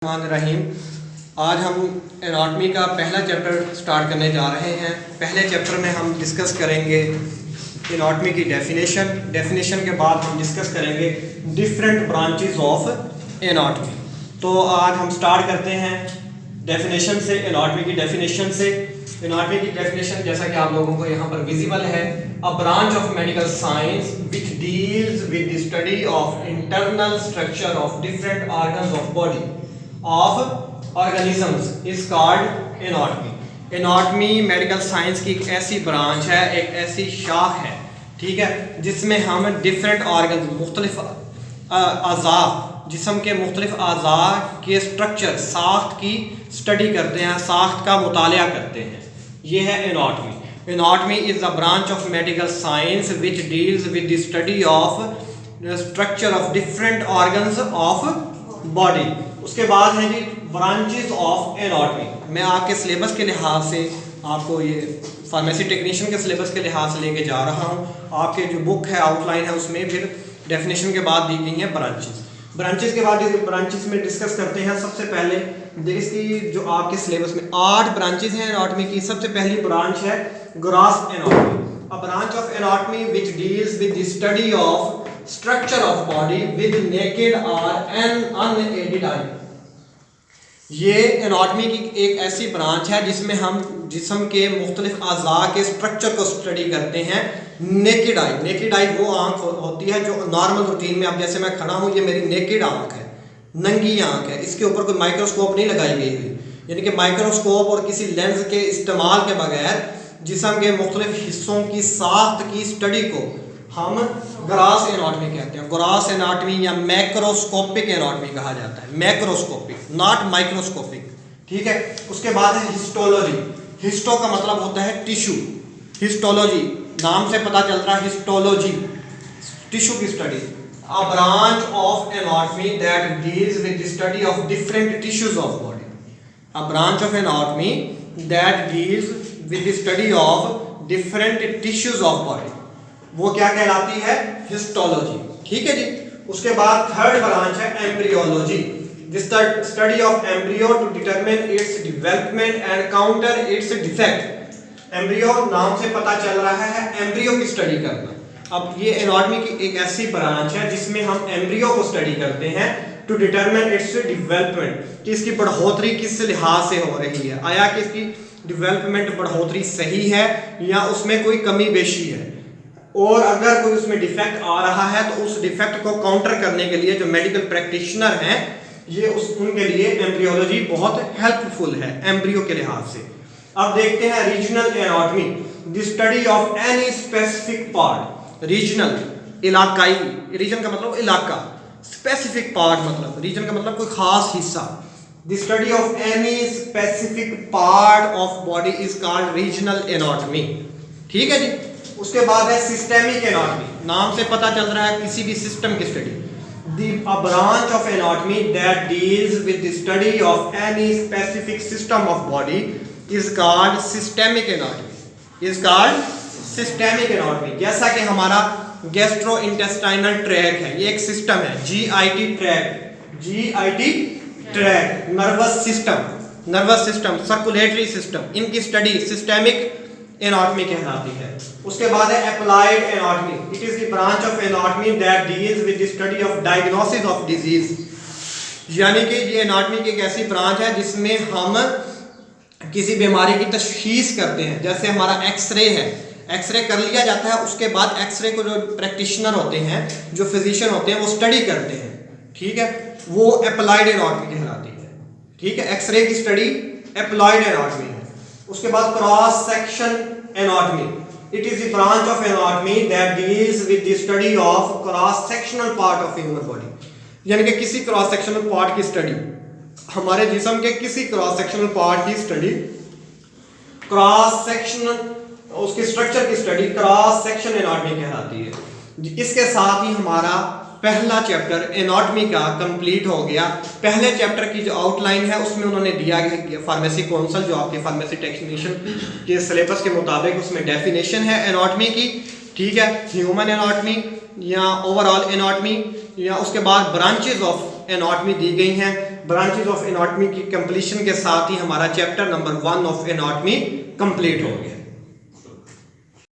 रहीम। आज हम एनाटॉमी का पहला चैप्टर स्टार्ट करने जा रहे हैं। पहले चैप्टर में हम डिस्कस करेंगे एनाटॉमी की डेफिनेशन के बाद हम डिस्कस करेंगे डिफरेंट ब्रांचेस ऑफ एनाटॉमी। तो आज हम स्टार्ट करते हैं डेफिनेशन से, एनाटॉमी की डेफिनेशन से। एनाटॉमी की डेफिनेशन जैसा कि आप लोगों को यहाँ पर विजिबल है, a branch of medical science which deals with the study of internal structure of different organs of body of organisms is called anatomy. Anatomy medical science की एक ऐसी ब्रांच है, एक ऐसी शाख है, ठीक है, जिसमें हम डिफरेंट ऑर्गन, मुख्तलिफ अज़ा, जिस्म के मुख्तलिफ अज़ा के स्ट्रक्चर, साख्त की स्टडी करते हैं, साख्त का मुतालिया करते हैं। ये है anatomy. Anatomy is a branch of medical science which deals with the study of structure of different organs of body. उसके बाद है जी ब्रांचेस ऑफ एनाटॉमी। मैं आपके सिलेबस के लिहाज से आपको ये फार्मेसी टेक्नीशियन के सिलेबस के लिहाज से लेके जा रहा हूँ। आपके जो बुक है, आउटलाइन है, उसमें फिर डेफिनेशन के बाद दी गई हैं ब्रांचेस के बाद ब्रांचेस में डिस्कस करते हैं। सबसे पहले इसकी जो आपके सिलेबस में 8 ब्रांचेस हैं एनाटॉमी की। सबसे पहली ब्रांच है gross anatomy, a branch of anatomy which deals with the study of structure of body with naked और अनएडेड आई। ये एनाटॉमी की एक ऐसी ब्रांच है जिसमें हम जिस्म के मुख्तलिफ अज़ा के स्ट्रक्चर को स्टडी करते हैं। नेकेड आई, नेकेड आई वो आंख होती है जो नॉर्मल रूटीन में, अब जैसे मैं खड़ा हूँ, ये मेरी नेकेड आंख है, नंगी आंख है, इसके ऊपर कोई माइक्रोस्कोप नहीं लगाई गई हुई, यानी कि माइक्रोस्कोप और किसी लेंस के इस्तेमाल के बगैर जिस्म के मुख्तलिफ हिस्सों की साख्त की स्टडी को हम ग्रॉस एनाटॉमी कहते हैं। ग्रॉस एनाटॉमी या मैक्रोस्कोपिक एनाटॉमी कहा जाता है। मैक्रोस्कोपिक, नॉट माइक्रोस्कोपिक, ठीक है। उसके बाद है हिस्टोलॉजी। हिस्टो का मतलब होता है टिश्यू, हिस्टोलॉजी नाम से पता चल रहा है, हिस्टोलॉजी टिश्यू की study. A branch of anatomy that deals with the study of different tissues of body. A branch of anatomy that deals with the study of different tissues of body, वो क्या कहलाती है? Histology, ठीक है जी। उसके बाद थर्ड ब्रांच है embryology, this the study of embryo to determine its development and counter its defect. Embryo नाम से पता चल रहा है एम्ब्रियो की स्टडी करना। अब ये एनाटॉमी की एक ऐसी ब्रांच है जिसमें हम एम्ब्रियो को स्टडी करते हैं टू डिटरमिन इट्स डेवलपमेंट, कि इसकी बढ़ोतरी किस लिहाज से हो रही है, आया कि इसकी डेवलपमेंट बढ़ोतरी सही है या उसमें कोई कमी बेशी है, और अगर कोई उसमें डिफेक्ट आ रहा है तो उस डिफेक्ट को काउंटर करने के लिए जो मेडिकल प्रैक्टिशनर हैं, ये उनके लिए एम्ब्रियोलॉजी बहुत हेल्पफुल है एम्ब्रियो के लिहाज से। अब देखते हैं regional anatomy, the study of any specific part. Regional, इलाकाई, रीजन का मतलब इलाका, स्पेसिफिक पार्ट मतलब, रीजन का मतलब कोई खास हिस्सा। The study of any specific part of body is called regional anatomy, ठीक है जी। उसके बाद है सिस्टेमिक एनाटॉमी, नाम से पता चल रहा है किसी भी सिस्टम की study. A branch of anatomy that deals with the study of any specific system of body is called systemic anatomy, is called systemic anatomy। जैसा कि हमारा गैस्ट्रोइंटेस्टाइनल ट्रैक है, ये एक सिस्टम है, GIT track, nervous system, circulatory system, इनकी study systemic anatomy कहलाती है। उसके बाद है applied anatomy, it is the branch of anatomy that deals with the study of diagnosis of disease. यानी कि ये एनाटॉमी की एक ऐसी ब्रांच है जिसमें हम किसी बीमारी की तशखीस करते हैं। जैसे हमारा एक्सरे है, एक्सरे कर लिया जाता है, उसके बाद एक्सरे को जो प्रैक्टिशनर होते हैं, जो फिजिशियन होते हैं, वो स्टडी करते हैं, ठीक है, वो एप्लाइड एनाटॉमी कहलाती है, ठीक है। एक्सरे की स्टडी एप्लाइड एनाटॉमी है। उसके बाद cross section anatomy, it is the branch of anatomy that deals with the study of cross sectional part of human body. यानी कि किसी क्रॉस सेक्शनल पार्ट की स्टडी, हमारे जिस्म के किसी क्रॉस सेक्शनल पार्ट की स्टडी, क्रॉस सेक्शनल, उसके स्ट्रक्चर की स्टडी क्रॉस सेक्शन एनाटॉमी कहलाती है। इसके साथ ही हमारा पहला चैप्टर एनाटॉमी का कंप्लीट हो गया। पहले चैप्टर की जो आउटलाइन है उसमें उन्होंने दिया है फार्मेसी काउंसिल, जो आपके फार्मेसी टेक्नीशियन के सिलेबस के मुताबिक उसमें डेफिनेशन है एनाटॉमी की, ठीक है, ह्यूमन एनाटॉमी या ओवरऑल एनाटॉमी, या उसके बाद ब्रांचेस ऑफ एनाटॉमी दी गई हैं। ब्रांचेज ऑफ एनाटॉमी की कंप्लीशन के साथ ही हमारा chapter number 1 of anatomy complete हो गया।